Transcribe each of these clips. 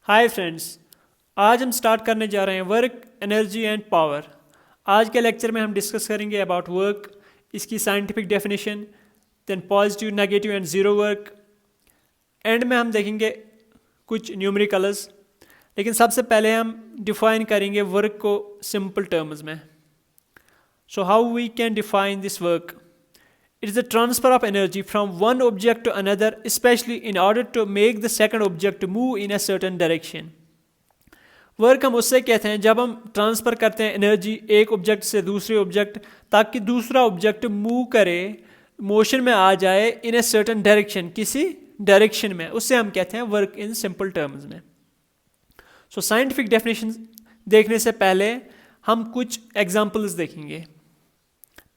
Hi friends. आज हम start करने जा रहे हैं वर्क, एनर्जी एंड पावर। आज के लेक्चर में हम डिस्कस करेंगे अबाउट वर्क, इसकी scientific definition, then positive, negative and zero work. End में हम देखेंगे कुछ न्यूमेरिकल्स। लेकिन सबसे पहले हम डिफाइन करेंगे वर्क को सिंपल टर्म्स में। So how we can define this work? It is the transfer of energy from one object to another, especially in order to make the second object move in a certain direction. Work हम उससे कहते हैं जब हम transfer करते हैं energy एक object से दूसरे ऑब्जेक्ट, ताकि दूसरा ऑब्जेक्ट मूव करे, मोशन में आ जाए इन ए सर्टन डायरेक्शन, किसी डायरेक्शन में। उससे हम कहते हैं वर्क इन सिंपल टर्म्स में। सो साइंटिफिक डेफिनेशन देखने से पहले हम कुछ एग्जांपल्स देखेंगे।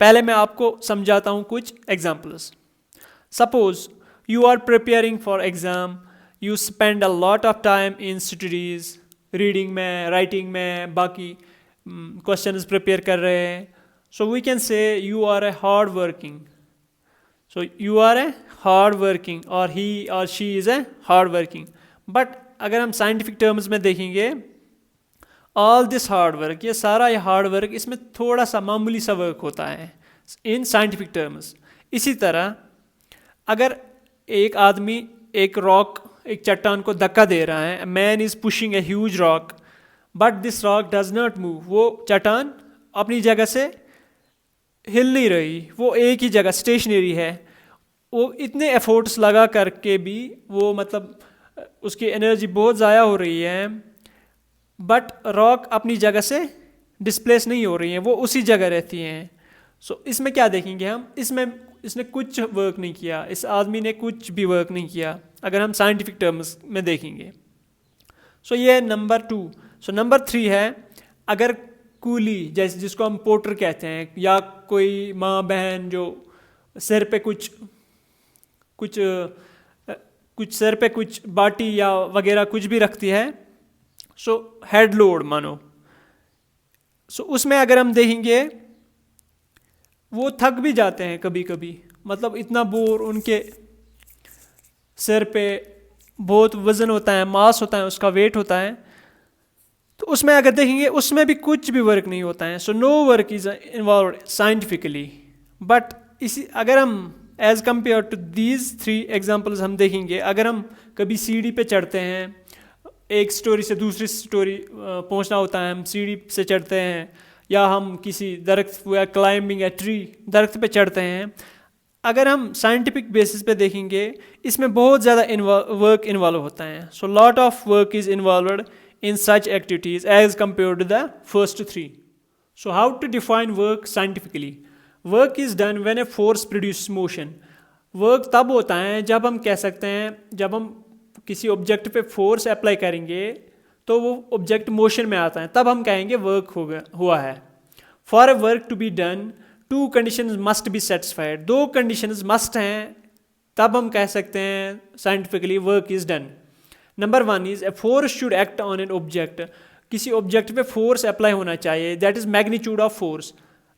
पहले मैं आपको समझाता हूँ कुछ examples. Suppose you are preparing for exam, you spend a lot of time in studies, reading में, राइटिंग में, बाकी क्वेश्चंस प्रिपेयर कर रहे हैं। So we can say you are a hard working. So you are a hard working और he और she is a hard working. But अगर हम साइंटिफिक टर्म्स में देखेंगे, ऑल दिस हार्ड वर्क, ये सारा ये हार्ड वर्क, इसमें थोड़ा सा मामूली सा वर्क होता है इन साइंटिफिक टर्म्स। इसी तरह अगर एक आदमी एक रॉक, एक चट्टान को धक्का दे रहा है, man is pushing a huge rock but this rock does not move, वो चट्टान अपनी जगह से हिल नहीं रही, वो एक ही जगह स्टेशनरी है। वो इतने एफर्ट्स लगा करके भी वो मतलब उसकी एनर्जी बहुत ज़ाया हो रही है, बट रॉक अपनी जगह से डिस्प्लेस नहीं हो रही हैं, वो उसी जगह रहती हैं। सो इसमें क्या देखेंगे हम? इसमें इसने कुछ वर्क नहीं किया, इस आदमी ने कुछ भी वर्क नहीं किया, अगर हम साइंटिफिक टर्म्स में देखेंगे। सो ये है नंबर 2। सो नंबर 3 है, अगर कूली, जैसे जिसको हम पोर्टर कहते हैं, या कोई माँ बहन जो सिर पे कुछ कुछ कुछ सिर पे कुछ बाटी या वगैरह कुछ भी रखती है, सो हेड लोड मानो। सो उसमें अगर हम देखेंगे वो थक भी जाते हैं कभी कभी, मतलब इतना बोर, उनके सिर पे बहुत वज़न होता है, मास होता है, उसका वेट होता है। तो उसमें अगर देखेंगे उसमें भी कुछ भी वर्क नहीं होता है। So no work is involve scientifically. But इसी अगर हम as compare to these 3 examples हम देखेंगे, अगर हम कभी सीढ़ी पे चढ़ते हैं, एक स्टोरी से दूसरी स्टोरी पहुंचना होता है, हम सीढ़ी से चढ़ते हैं, या हम किसी दरख्त या क्लाइंबिंग या ट्री, दरख्त पे चढ़ते हैं। अगर हम साइंटिफिक बेसिस पे देखेंगे, इसमें बहुत ज़्यादा वर्क इन्वॉल्व होता है। So lot of work is involved in such activities as compare to the first 3। So how to define work scientifically? Work is done when a force produce motion. Work तब होता है जब हम कह सकते हैं, जब हम किसी ऑब्जेक्ट पे फोर्स अप्लाई करेंगे तो वो ऑब्जेक्ट मोशन में आता है, तब हम कहेंगे वर्क हुआ है। For a work to be done 2 conditions must be satisfied. 2 conditions must हैं, तब हम कह सकते हैं scientifically work is done. Number 1 is a force should act on an object. किसी ऑब्जेक्ट पे फोर्स अप्लाई होना चाहिए, that is magnitude of force.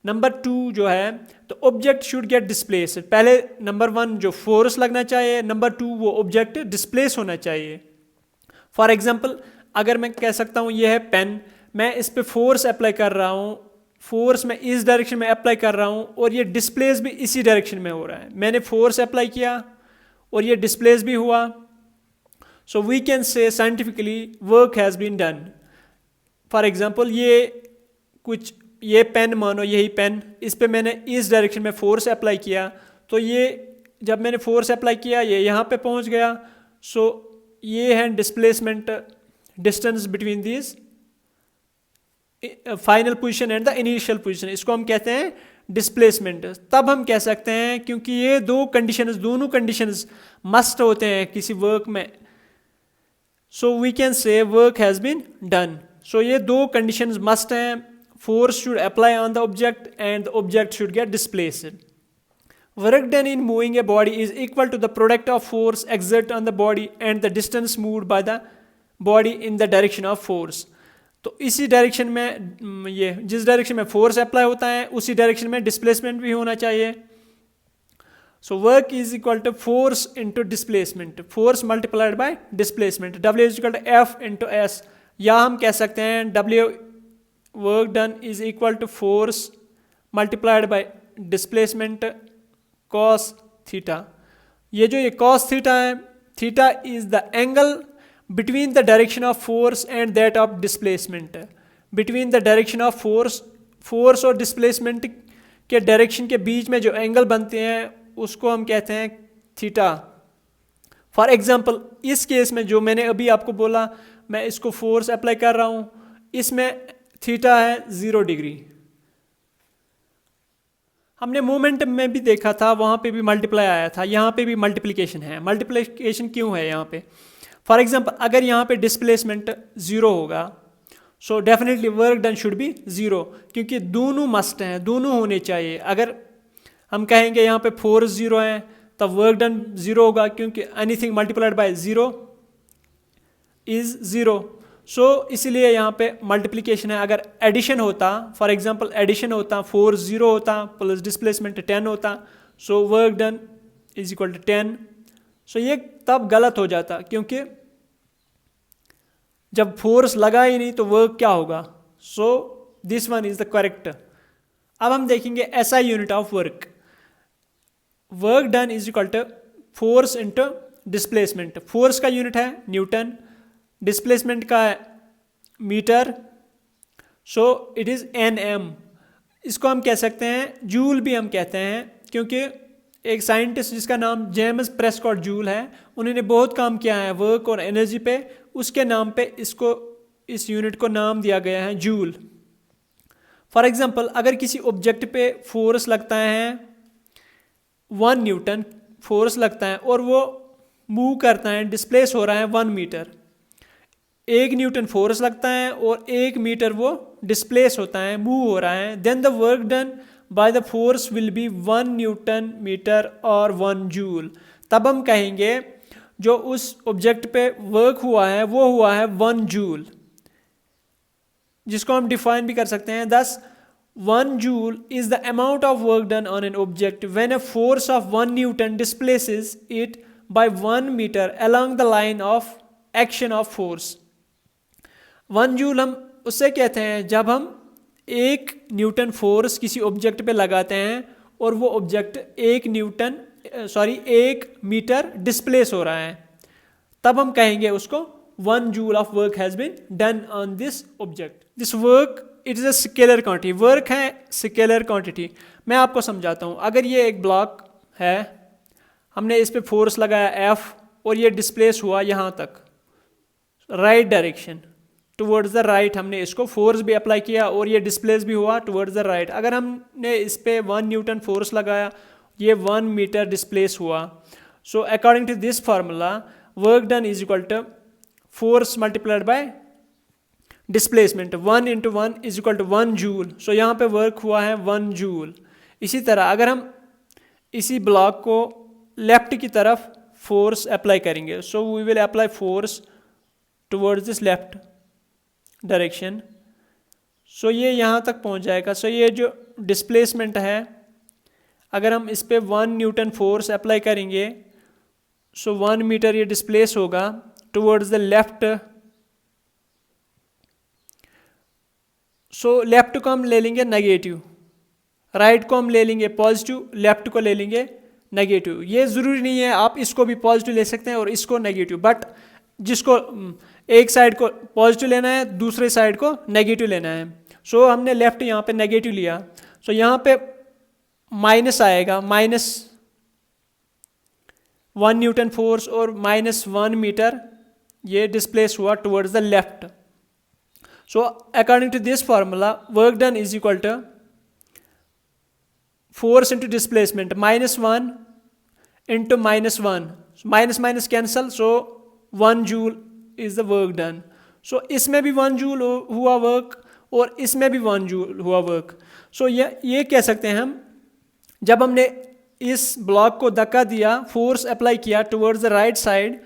Number 2 जो है, तो ऑब्जेक्ट शुड गेट डिस्प्लेस। पहले नंबर 1 जो फोर्स लगना चाहिए, नंबर 2 वो ऑब्जेक्ट डिस्प्लेस होना चाहिए। फॉर एग्जांपल अगर मैं कह सकता हूँ ये है पेन, मैं इस पे फोर्स अप्लाई कर रहा हूँ, फोर्स मैं इस डायरेक्शन में अप्लाई कर रहा हूँ और ये डिस्प्लेस भी इसी डायरेक्शन में हो रहा है। मैंने फोर्स अप्लाई किया और ये डिस्प्लेस भी हुआ। So we can say scientifically work has been done. For example ये पेन मानो, यही पेन, इस पे मैंने इस डायरेक्शन में फोर्स अप्लाई किया, तो ये जब मैंने फोर्स अप्लाई किया ये यहाँ पे पहुँच गया। सो ये है displacement, distance between this final position and the initial position, इसको हम कहते हैं डिस्प्लेसमेंट। तब हम कह सकते हैं, क्योंकि ये दोनों कंडीशंस मस्ट होते हैं किसी वर्क में, so we can say work has been done. So ये 2 कंडीशंस मस्ट हैं, force should apply on the object and the object should get displaced. Work done in moving a body is equal to the product of force exerted on the body and the distance moved by the body in the direction of force. तो इसी direction में, ये जिस direction में force apply होता है उसी direction में डिस्प्लेसमेंट भी होना चाहिए। So work is equal to force into displacement, force multiplied by displacement, W is equal to F into S, या हम कह सकते हैं W work done is equal to force multiplied by displacement cos theta. ये जो ये cos theta है, theta is the angle between the direction of force and that of displacement, between the direction of force और displacement के direction के बीच में जो एंगल बनते हैं उसको हम कहते हैं थीटा। फॉर एग्जांपल इस केस में जो मैंने अभी आपको बोला, मैं इसको फोर्स अप्लाई कर रहा हूँ, इसमें थीटा है 0 डिग्री। हमने मोमेंटम में भी देखा था, वहाँ पे भी मल्टीप्लाई आया था, यहाँ पे भी मल्टीप्लिकेशन है। मल्टीप्लिकेशन क्यों है यहाँ पे? फॉर एग्जांपल अगर यहाँ पे डिस्प्लेसमेंट 0 होगा, so definitely work done should be 0, क्योंकि दोनों मस्ट हैं, दोनों होने चाहिए। अगर हम कहेंगे यहाँ पे फोर्स 0 है तब वर्क डन 0 होगा, क्योंकि anything multiplied by 0 is 0। So इसीलिए यहाँ पे मल्टीप्लिकेशन है। अगर एडिशन होता, फॉर एग्जांपल एडिशन होता, फोर्स 0 होता प्लस डिस्प्लेसमेंट 10 होता, so work done is equal to 10। सो ये तब गलत हो जाता, क्योंकि जब फोर्स लगा ही नहीं तो वर्क क्या होगा। So this one is the correct. अब हम देखेंगे SI unit of work. Work done is equal to force into displacement. Force का यूनिट है न्यूटन, डिस्प्लेसमेंट का है metre, so it is NM। इसको हम कह सकते हैं जूल भी हम कहते हैं, क्योंकि एक साइंटिस्ट जिसका नाम जेम्स प्रेस्कॉट जूल है, उन्होंने बहुत काम किया है वर्क और एनर्जी पे, उसके नाम पे इसको, इस यूनिट को नाम दिया गया है जूल। फॉर एग्जांपल अगर किसी ऑब्जेक्ट पे फोर्स लगता है 1 न्यूटन फोर्स लगता है और वो मूव करता है, डिस्प्लेस हो रहा है 1 मीटर, 1 न्यूटन फोर्स लगता है और 1 मीटर वो डिस्प्लेस होता है, मूव हो रहा है, then the work done by the force will be 1 newton metre और 1 जूल। तब हम कहेंगे जो उस ऑब्जेक्ट पे वर्क हुआ है वो हुआ है 1 जूल, जिसको हम डिफाइन भी कर सकते हैं। दस 1 joule is the amount of work done on an object when a force of 1 newton displaces it by 1 metre along the line of action of force. 1 joule हम उससे कहते हैं जब हम 1 न्यूटन फोर्स किसी ऑब्जेक्ट पे लगाते हैं और वो ऑब्जेक्ट 1 मीटर डिस्प्लेस हो रहा है, तब हम कहेंगे उसको 1 joule of work has been done on this object. This work it is a scalar quantity. Work है स्केलर क्वांटिटी। मैं आपको समझाता हूँ। अगर ये एक ब्लॉक है, हमने इस पे फोर्स लगाया F और ये डिस्प्लेस हुआ यहाँ तक, right direction towards the right, हमने इसको फोर्स भी अप्लाई किया और ये डिस्प्लेस भी हुआ टुवर्ड्स द राइट। अगर हमने इस पे 1 न्यूटन फोर्स लगाया, ये 1 मीटर डिस्प्लेस हुआ, so according to this formula work done is equal to force multiplied by displacement, 1 into 1 is equal to 1 joule. So यहाँ पे वर्क हुआ है 1 जूल। इसी तरह अगर हम इसी ब्लॉक को लेफ्ट की तरफ फोर्स अप्लाई करेंगे, so we will apply force towards this left direction, so ये यहाँ तक पहुँच जाएगा। सो ये जो डिस्प्लेसमेंट है, अगर हम इस पे 1 न्यूटन फोर्स अप्लाई करेंगे, सो 1 मीटर ये डिस्प्लेस होगा towards the left. So left को हम ले लेंगे नेगेटिव, राइट को हम ले लेंगे पॉजिटिव, लेफ्ट को ले लेंगे नेगेटिव। ये ज़रूरी नहीं है, आप इसको भी पॉजिटिव ले सकते हैं और इसको नेगेटिव, बट जिसको एक साइड को पॉजिटिव लेना है, दूसरे साइड को नेगेटिव लेना है। सो हमने लेफ्ट यहाँ पे नेगेटिव लिया, सो यहाँ पे माइनस आएगा, -1 न्यूटन फोर्स और -1 मीटर ये डिस्प्लेस हुआ towards the left. So according to this formula work done is equal to force into displacement, -1 into -1, minus minus cancel, so 1 joule is the work done. So इसमें भी 1 joule हुआ work और इसमें भी 1 joule हुआ work. सो ये कह सकते हैं हम, जब हमने इस ब्लॉक को धक्का दिया, फोर्स अप्लाई किया towards the right side,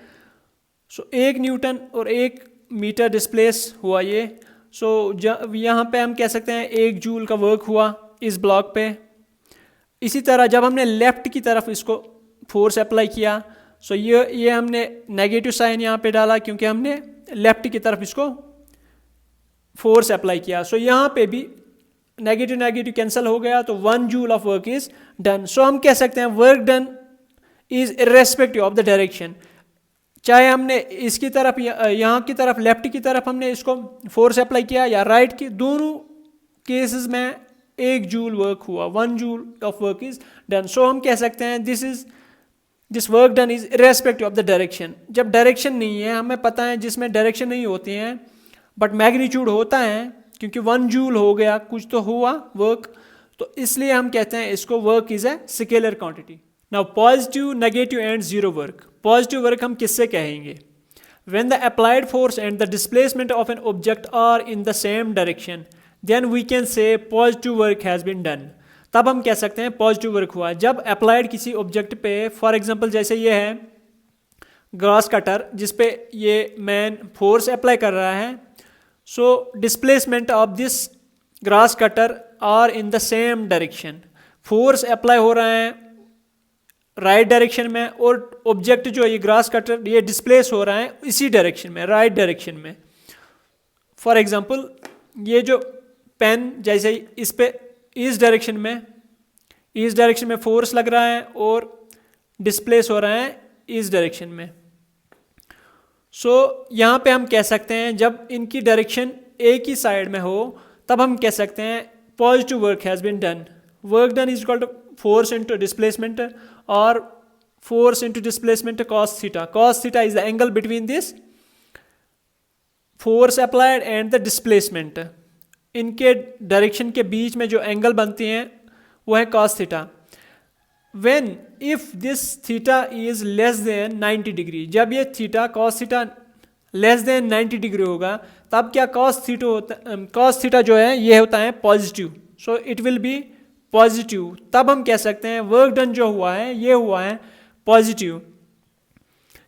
so 1 Newton और 1 मीटर डिस्प्लेस हुआ ये। सो यहाँ पे हम कह सकते हैं 1 जूल का वर्क हुआ इस ब्लॉक पे। इसी तरह जब हमने लेफ्ट की तरफ इसको फोर्स अप्लाई किया। सो ये हमने नेगेटिव साइन यहाँ पे डाला क्योंकि हमने लेफ्ट की तरफ इसको फोर्स अप्लाई किया। सो यहाँ पे भी नेगेटिव नेगेटिव कैंसिल हो गया, तो 1 joule of work is done. So हम कह सकते हैं work done is irrespective of the direction, चाहे हमने इसकी तरफ यहाँ की तरफ लेफ्ट की तरफ हमने इसको फोर्स अप्लाई किया या राइट की, दोनों केसेस में 1 जूल वर्क हुआ, 1 joule of work is done. So हम कह सकते हैं this work done is irrespective of the direction. जब डायरेक्शन नहीं है, हमें पता है जिसमें डायरेक्शन नहीं होती हैं बट मैग्नीट्यूड होता है, क्योंकि 1 जूल हो गया, कुछ तो हुआ वर्क, तो इसलिए हम कहते हैं इसको work is a scalar quantity. Now positive, negative and zero work. Positive work हम किससे कहेंगे? When the applied force and the displacement of an object are in the same direction then we can say positive work has been done. तब हम कह सकते हैं positive work हुआ। जब अप्लाइड किसी ऑब्जेक्ट पे, फॉर एग्जांपल जैसे ये है ग्रास कटर जिस पे ये मैन फोर्स अप्लाई कर रहा है, so displacement of this grass cutter are in the same direction. Force apply हो रहा है राइट डायरेक्शन में और ऑब्जेक्ट जो ये ग्रास कटर ये डिस्प्लेस हो रहा है इसी डायरेक्शन में, राइट डायरेक्शन में। फॉर एग्जांपल ये जो पेन जैसे इस पे इस डायरेक्शन में फोर्स लग रहा है और डिस्प्लेस हो रहा है इस डायरेक्शन में। सो यहाँ पे हम कह सकते हैं जब इनकी डायरेक्शन एक ही साइड में हो तब हम कह सकते हैं positive work has been done. Work done is equal to force into displacement और force into displacement cos theta. Cos theta is the angle between this force applied and the displacement. इनके direction के बीच में जो angle बनती हैं वो है cos theta. When if this theta is less than 90 degree, जब ये theta cos theta less than 90 degree होगा तब क्या कॉस थीटा जो है ये होता है positive. So it will be positive. तब हम कह सकते हैं वर्क डन जो हुआ है ये हुआ है पॉजिटिव,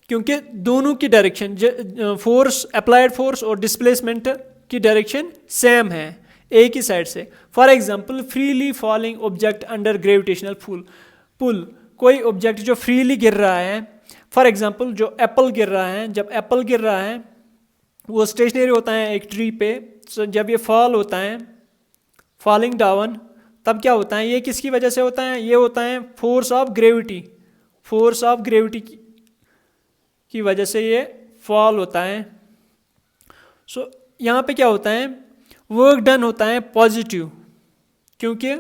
क्योंकि दोनों की डायरेक्शन फोर्स अप्लाइड फोर्स और डिस्प्लेसमेंट की डायरेक्शन सेम है एक ही साइड से। For example freely falling object under gravitational pull, कोई ऑब्जेक्ट जो फ्रीली गिर रहा है, फॉर एग्जांपल जो एप्पल गिर रहा है, जब एप्पल गिर रहा है वो स्टेशनरी होता है एक ट्री पे, so जब ये फॉल होता है फॉलिंग डाउन तब क्या होता है, ये किसकी वजह से होता है? ये होता है फोर्स ऑफ ग्रेविटी की वजह से ये फॉल होता है। सो यहाँ पे क्या होता है वर्क डन होता है पॉजिटिव, क्योंकि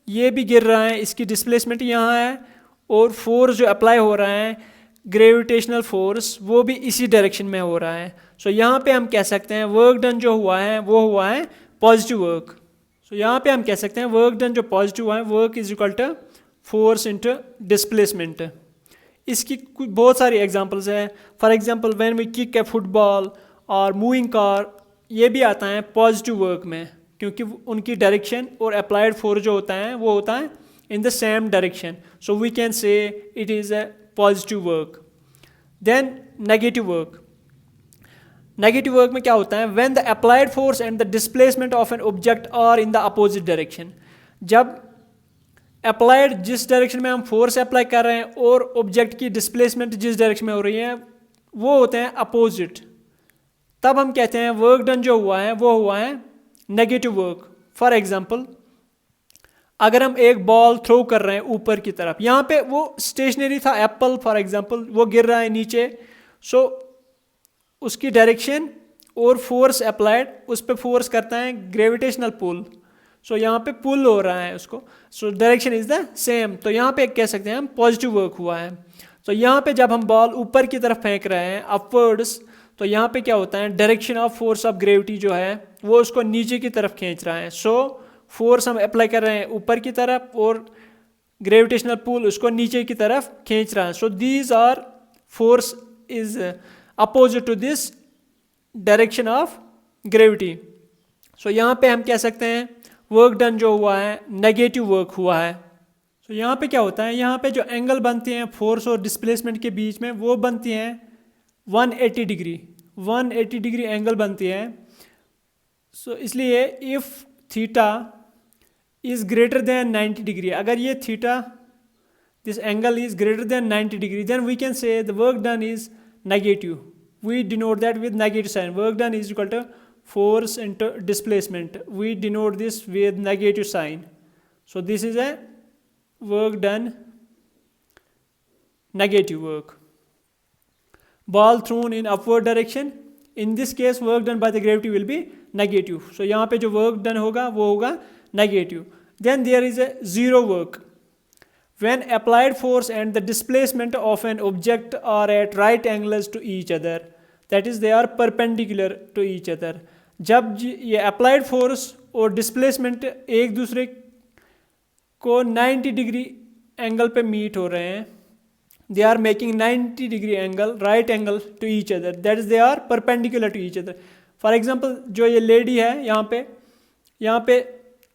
ये भी गिर रहा है, इसकी डिस्प्लेसमेंट यहाँ है और फोर्स जो अप्लाई हो रहा है ग्रेविटेशनल फोर्स वो भी इसी डायरेक्शन में हो रहा है। सो यहाँ पे हम कह सकते हैं वर्क डन जो हुआ है वो हुआ है पॉजिटिव वर्क। सो यहाँ पे हम कह सकते हैं वर्क डन जो पॉजिटिव हुआ है work is equal to force into displacement. इसकी कुछ बहुत सारी एग्जांपल्स हैं। For example when we kick a football और मूविंग कार, ये भी आता है पॉजिटिव वर्क में, क्योंकि उनकी डायरेक्शन और अप्लाइड फोर्स जो होता है वो होता है in the same direction. So we can say it is a positive work. Then negative work में क्या होता है? When the applied force and the displacement of an object are in the opposite direction. जब applied जिस direction में हम force apply कर रहे हैं और ऑब्जेक्ट की डिस्प्लेसमेंट जिस डायरेक्शन में हो रही है वो होते हैं अपोजिट, तब हम कहते हैं वर्क डन जो हुआ है वो हुआ है नेगेटिव वर्क। फॉर एग्जाम्पल अगर हम एक बॉल थ्रो कर रहे हैं ऊपर की तरफ, यहाँ पे वो स्टेशनरी था एप्पल फॉर एग्जाम्पल, वो गिर रहा है नीचे, सो उसकी डायरेक्शन और फोर्स अप्लाइड उस पर फोर्स करता है ग्रेविटेशनल पुल। सो यहाँ पे पुल हो रहा है उसको, so direction is the same. तो यहाँ पे कह सकते हैं हम पॉजिटिव वर्क हुआ है। तो यहाँ पे जब हम बॉल ऊपर की तरफ फेंक रहे हैं अपवर्ड्स, तो यहाँ पे क्या होता है direction of force of gravity जो है वो उसको नीचे की तरफ खींच रहा है। सो फोर्स हम अप्लाई कर रहे हैं ऊपर की तरफ और ग्रेविटेशनल पुल उसको नीचे की तरफ खींच रहा है। So these are force is opposite to this direction of gravity. So यहाँ पे हम कह सकते हैं वर्क डन जो हुआ है नेगेटिव वर्क हुआ है। सो यहाँ पे क्या होता है, यहाँ पे जो एंगल बनती हैं फोर्स और डिस्प्लेसमेंट के बीच में वो बनती हैं 180 डिग्री एंगल बनती है। सो इसलिए if theta is greater than 90 degree, अगर ये theta this angle is greater than 90 degree, then we can say the work done is negative. We denote that with negative sign. Work done is equal to force into displacement. We denote this with negative sign. So this is a work done, negative work. Ball thrown in upward direction. In this case work done by the gravity will be negative. So यहाँ पे जो work done होगा वो होगा negative. Then there is a zero work. When applied force and the displacement of an object are at right angles to each other, that is they are perpendicular to each other. जब ये applied force और displacement एक दूसरे को 90 degree angle पे meet हो रहे हैं, they are making 90 degree angle, right angle to each other, that is they are perpendicular to each other. For example, जो ये lady है यहाँ पे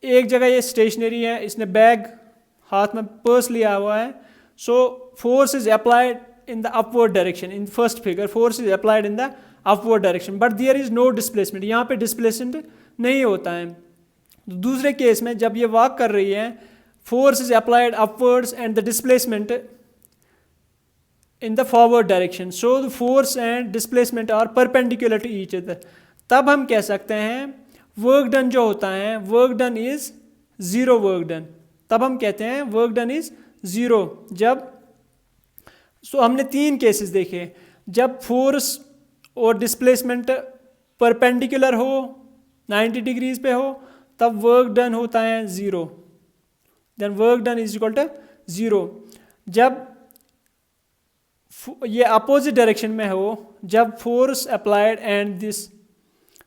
एक जगह ये स्टेशनरी है, इसने बैग हाथ में पर्स लिया हुआ है. So force is applied in the upward direction. In first figure force is applied in the upward direction, but there is no displacement. यहाँ पे डिस्प्लेसमेंट नहीं होता है. दूसरे केस में जब ये वॉक कर रही है, force is applied upwards and the displacement in the forward direction. So the force and displacement are perpendicular to each other. तब हम कह सकते हैं वर्क डन जो होता है, work done is zero work done. तब हम कहते हैं वर्क डन इज जीरो. जब हमने तीन केसेस देखे. जब फोर्स और डिस्प्लेसमेंट परपेंडिकुलर हो, 90 डिग्रीज पे हो, तब वर्क डन होता है zero. Then work done is equal to zero. जब ये अपोजिट डायरेक्शन में हो, जब force applied and this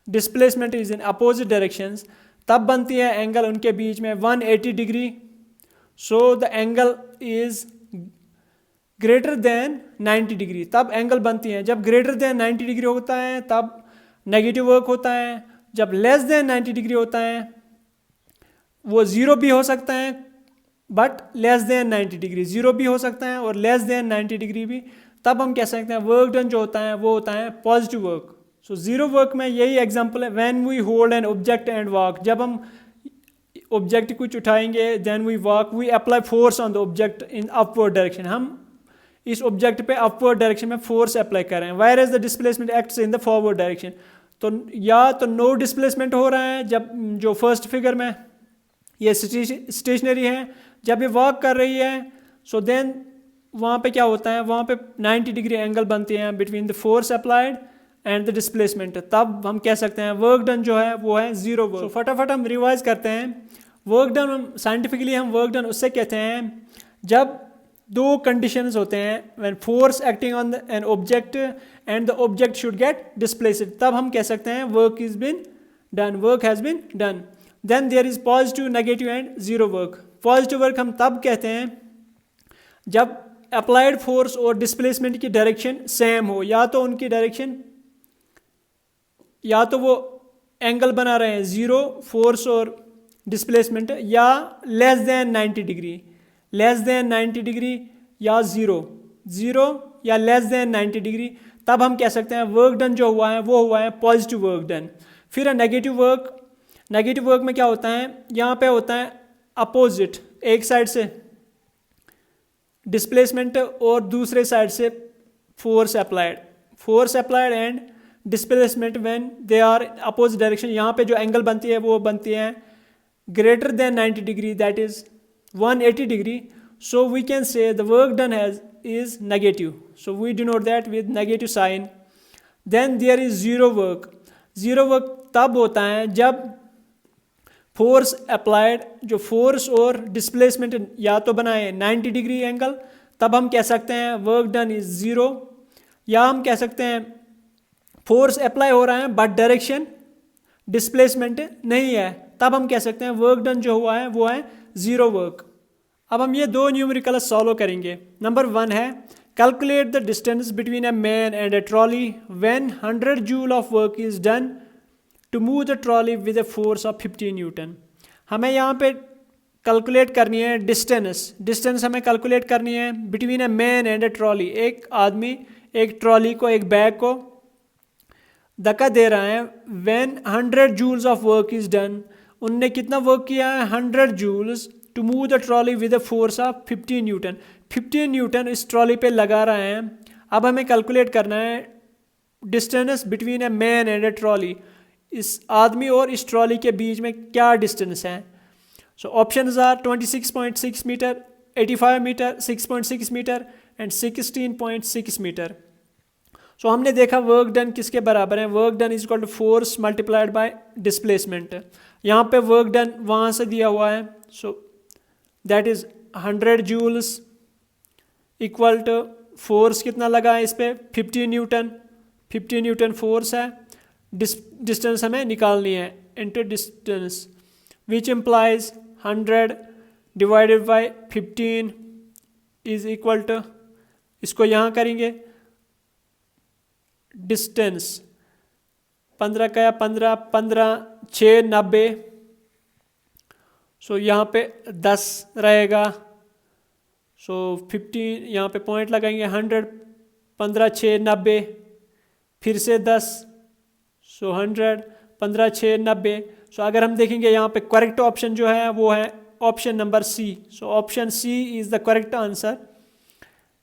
displacement is in opposite directions, तब बनती है एंगल उनके बीच में 180 degree. So the angle is greater than 90 degree. तब एंगल बनती है. जब ग्रेटर देन 90 डिग्री होता है तब नेगेटिव वर्क होता है. जब लेस देन 90 डिग्री होता है वो ज़ीरो भी हो सकता है, but less than 90 degree. Zero भी हो सकता है और लेस देन 90 डिग्री भी. तब हम कह सकते हैं वर्क डन जो होता है वो होता है positive work. So zero work में यही एग्जांपल है. When we hold an object and walk, जब हम ऑब्जेक्ट कुछ उठाएंगे, then we walk, we apply force on the object in upward direction. हम इस ऑब्जेक्ट पे अपवर्ड डायरेक्शन में फोर्स अप्लाई कर रहे हैं. Whereas the displacement acts in the forward direction. तो या तो नो डिस्प्लेसमेंट हो रहा है, जब जो फर्स्ट फिगर में ये स्टेशनरी है, जब ये वॉक कर रही है, सो देन वहाँ पे क्या होता है, वहाँ पे 90 डिग्री एंगल बनती हैं between the force applied and the displacement. तब हम कह सकते हैं वर्क डन जो है वो है जीरो वर्क. फटाफट हम रिवाइज करते हैं. वर्क डन साइंटिफिकली हम वर्क डन उससे कहते हैं जब दो कंडीशंस होते हैं, when force acting on an object and the object should get displaced, तब हम कह सकते हैं work is been done, work has been done. Then there is positive, negative and zero work. Positive work हम तब कहते हैं जब अप्लाइड फोर्स और डिस्प्लेसमेंट की डायरेक्शन सेम हो. या तो उनकी डायरेक्शन, या तो वो एंगल बना रहे हैं जीरो फोर्स और डिस्प्लेसमेंट, या less than 90 degree, less than 90 degree या जीरो या लेस देन 90 डिग्री. तब हम कह सकते हैं वर्क डन जो हुआ है वो हुआ है पॉजिटिव वर्क डन. फिर नेगेटिव वर्क. नेगेटिव वर्क में क्या होता है, यहाँ पे होता है अपोजिट, एक साइड से डिस्प्लेसमेंट और दूसरे साइड से force applied and displacement when they are opposite direction. यहाँ पे जो एंगल बनती है वो बनती है greater than 90 degree, that is 180 degree. So we can say the work done is negative. So we denote that with negative sign. Then there is zero work. Zero work तब होता है जब फोर्स अप्लाइड, जो force और displacement या तो बनाए 90 degree angle, तब हम कह सकते हैं वर्क डन इज ज़ीरो. या हम कह सकते हैं फोर्स अप्लाई हो रहा है बट डायरेक्शन डिस्प्लेसमेंट नहीं है, तब हम कह सकते हैं वर्क डन जो हुआ है वो है ज़ीरो वर्क. अब हम ये दो न्यूमेरिकल सॉल्व करेंगे. नंबर 1 है calculate the distance between a man and a trolley when 100 joule of work is done to move the trolley with a force of 50 newton. हमें यहाँ पे कैलकुलेट करनी है डिस्टेंस हमें कैलकुलेट करनी है between a man and a trolley. एक आदमी एक ट्रॉली को, एक बैग को धक्का दे रहा है. When 100 joules of work is done, उनने कितना वर्क किया है 100 joules to move the trolley with a force of 15 newton. 15 newton इस ट्रॉली पे लगा रहे हैं। अब हमें कैलकुलेट करना है distance between a man and a trolley, इस आदमी और इस ट्रॉली के बीच में क्या डिस्टेंस है। So options are 26.6 metre, 85 metre, 6.6 metre and 16.6 metre. So हमने देखा वर्क डन किसके बराबर है, work done is equal to force multiplied by displacement. यहाँ पे वर्क डन वहाँ से दिया हुआ है, so that is 100 joules equal to force कितना लगा है इस पे 15 न्यूटन, 15 न्यूटन फोर्स है, डिस्टेंस हमें निकालनी है into distance which implies 100 divided by 15 is equal to, इसको यहाँ करेंगे डिस्टेंस 15 का 15 15 6 90, सो यहाँ पे 10 रहेगा, सो 15 यहाँ पे पॉइंट लगाएंगे 100 15 6 90 फिर से 10, सो 100 15 6 90। सो अगर हम देखेंगे यहाँ पे करेक्ट ऑप्शन जो है वो है option number C. So option C is the correct answer.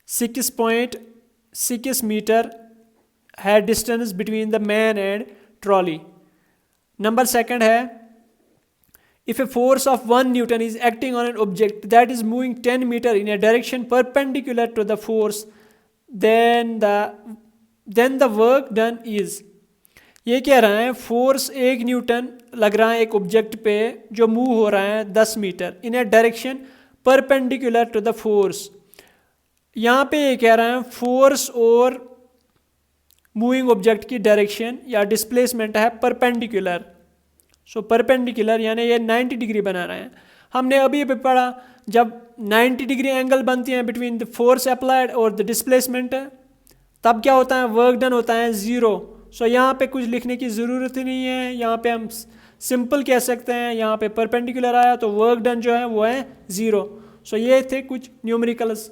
6.6 metre है distance between the man and trolley. Number second है if a force of 1 Newton is acting on an object that is moving 10 meter in a direction perpendicular to the force, then the work done is, ये कह रहा है force 1 Newton लग रहा है एक object पे जो मूव हो रहा है 10 metre in a direction perpendicular to the force. यहाँ पे ये कह रहा है फोर्स और मूविंग ऑब्जेक्ट की डायरेक्शन या डिस्प्लेसमेंट है परपेंडिकुलर। सो परपेंडिकुलर यानी ये 90 डिग्री बना रहे हैं। हमने अभी भी पढ़ा जब 90 डिग्री एंगल बनती हैं बिटवीन द फोर्स अप्लाइड और द डिस्प्लेसमेंट, तब क्या होता है वर्क डन होता है 0। सो यहाँ पे कुछ लिखने की ज़रूरत ही नहीं है, यहाँ पे हम सिंपल कह सकते हैं यहाँ पे परपेंडिकुलर आया तो वर्क डन जो है वो है 0। सो ये थे कुछ न्यूमेरिकल्स।